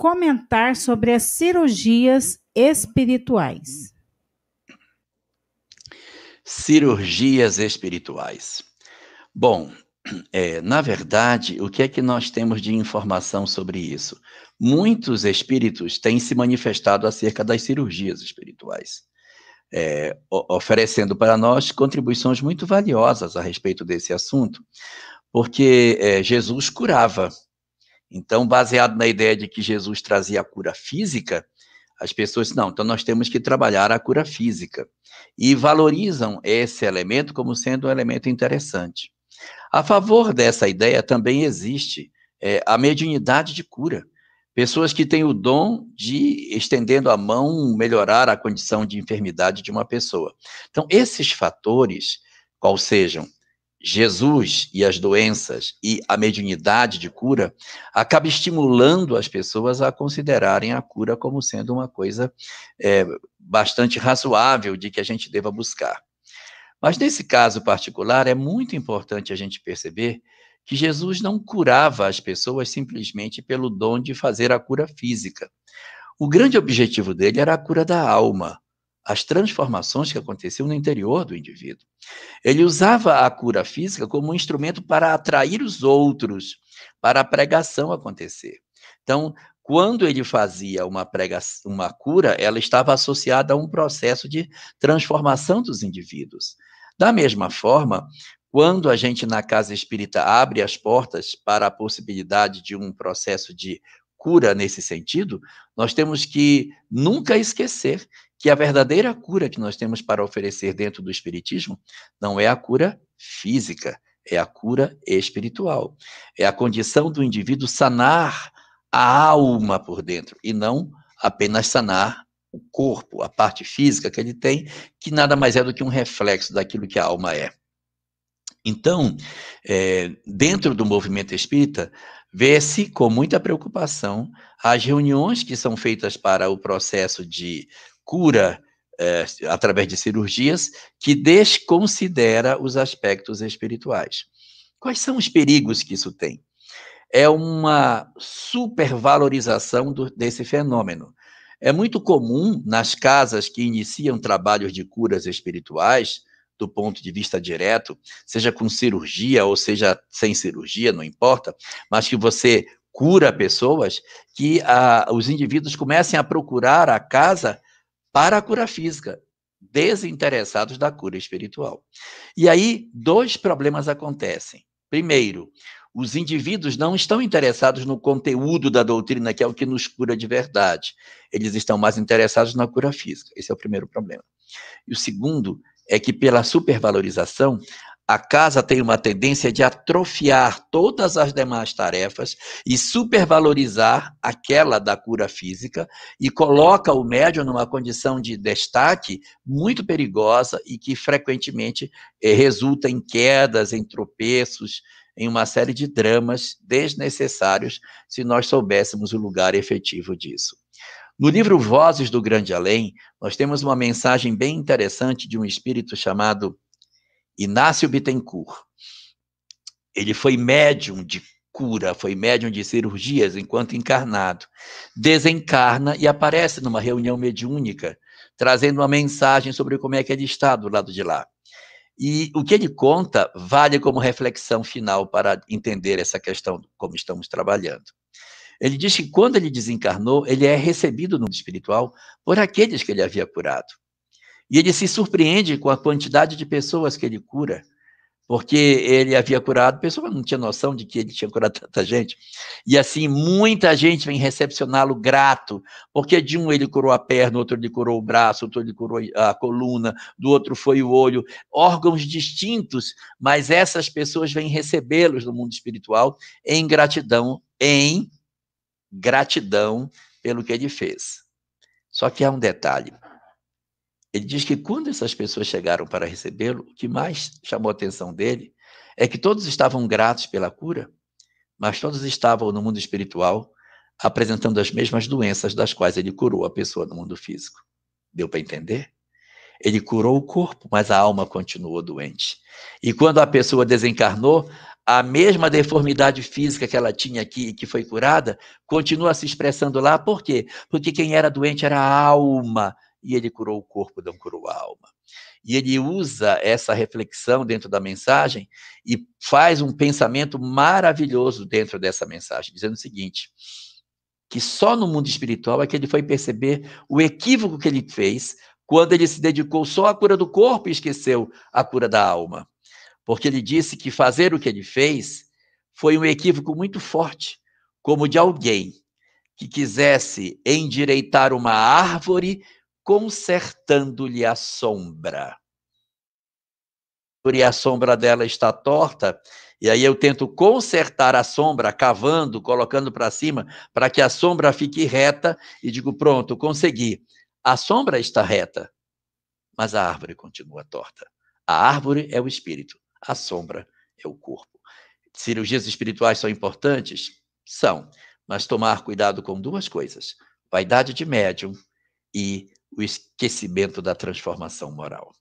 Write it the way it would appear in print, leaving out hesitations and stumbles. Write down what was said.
comentar sobre as cirurgias espirituais. Cirurgias espirituais. Bom, na verdade, o que é que nós temos de informação sobre isso? Muitos espíritos têm se manifestado acerca das cirurgias espirituais, oferecendo para nós contribuições muito valiosas a respeito desse assunto, porque Jesus curava. Então, baseado na ideia de que Jesus trazia a cura física, as pessoas, não, então nós temos que trabalhar a cura física. E valorizam esse elemento como sendo um elemento interessante. A favor dessa ideia também existe a mediunidade de cura. Pessoas que têm o dom de, estendendo a mão, melhorar a condição de enfermidade de uma pessoa. Então, esses fatores, qual sejam Jesus e as doenças e a mediunidade de cura, acaba estimulando as pessoas a considerarem a cura como sendo uma coisa bastante razoável de que a gente deva buscar. Mas nesse caso particular, é muito importante a gente perceber que Jesus não curava as pessoas simplesmente pelo dom de fazer a cura física. O grande objetivo dele era a cura da alma, as transformações que aconteciam no interior do indivíduo. Ele usava a cura física como um instrumento para atrair os outros, para a pregação acontecer. Então, quando ele fazia uma cura, ela estava associada a um processo de transformação dos indivíduos. Da mesma forma, quando a gente na casa espírita abre as portas para a possibilidade de um processo de cura nesse sentido, nós temos que nunca esquecer que a verdadeira cura que nós temos para oferecer dentro do espiritismo não é a cura física, é a cura espiritual. É a condição do indivíduo sanar a alma por dentro e não apenas sanar o corpo, a parte física que ele tem, que nada mais é do que um reflexo daquilo que a alma é. Então, dentro do movimento espírita, vê-se com muita preocupação as reuniões que são feitas para o processo de cura através de cirurgias, que desconsidera os aspectos espirituais. Quais são os perigos que isso tem? É uma supervalorização desse fenômeno. É muito comum nas casas que iniciam trabalhos de curas espirituais, do ponto de vista direto, seja com cirurgia ou seja sem cirurgia, não importa, mas que você cura pessoas, que os indivíduos comecem a procurar a casa para a cura física, desinteressados da cura espiritual. E aí, dois problemas acontecem. Primeiro, os indivíduos não estão interessados no conteúdo da doutrina, que é o que nos cura de verdade. Eles estão mais interessados na cura física. Esse é o primeiro problema. E o segundo é que, pela supervalorização, a casa tem uma tendência de atrofiar todas as demais tarefas e supervalorizar aquela da cura física e coloca o médium numa condição de destaque muito perigosa e que frequentemente resulta em quedas, em tropeços, em uma série de dramas desnecessários se nós soubéssemos o lugar efetivo disso. No livro Vozes do Grande Além, nós temos uma mensagem bem interessante de um espírito chamado Inácio Bittencourt. Ele foi médium de cura, foi médium de cirurgias enquanto encarnado. Desencarna e aparece numa reunião mediúnica, trazendo uma mensagem sobre como é que ele está do lado de lá. E o que ele conta vale como reflexão final para entender essa questão, como estamos trabalhando. Ele diz que quando ele desencarnou, ele é recebido no mundo espiritual por aqueles que ele havia curado. E ele se surpreende com a quantidade de pessoas que ele cura, porque ele havia curado, a pessoa não tinha noção de que ele tinha curado tanta gente. E assim, muita gente vem recepcioná-lo grato, porque de um ele curou a perna, outro ele curou o braço, outro ele curou a coluna, do outro foi o olho, órgãos distintos, mas essas pessoas vêm recebê-los no mundo espiritual em gratidão pelo que ele fez. Só que há um detalhe. Ele diz que quando essas pessoas chegaram para recebê-lo, o que mais chamou a atenção dele é que todos estavam gratos pela cura, mas todos estavam no mundo espiritual apresentando as mesmas doenças das quais ele curou a pessoa no mundo físico. Deu para entender? Ele curou o corpo, mas a alma continuou doente. E quando a pessoa desencarnou, a mesma deformidade física que ela tinha aqui e que foi curada, continua se expressando lá. Por quê? Porque quem era doente era a alma, e ele curou o corpo, não curou a alma. E ele usa essa reflexão dentro da mensagem e faz um pensamento maravilhoso dentro dessa mensagem, dizendo o seguinte, que só no mundo espiritual é que ele foi perceber o equívoco que ele fez quando ele se dedicou só à cura do corpo e esqueceu a cura da alma. Porque ele disse que fazer o que ele fez foi um equívoco muito forte, como de alguém que quisesse endireitar uma árvore consertando-lhe a sombra. E a sombra dela está torta, e aí eu tento consertar a sombra, cavando, colocando para cima, para que a sombra fique reta, e digo, pronto, consegui. A sombra está reta, mas a árvore continua torta. A árvore é o espírito, a sombra é o corpo. Cirurgias espirituais são importantes? São, mas tomar cuidado com duas coisas, vaidade de médium e o esquecimento da transformação moral.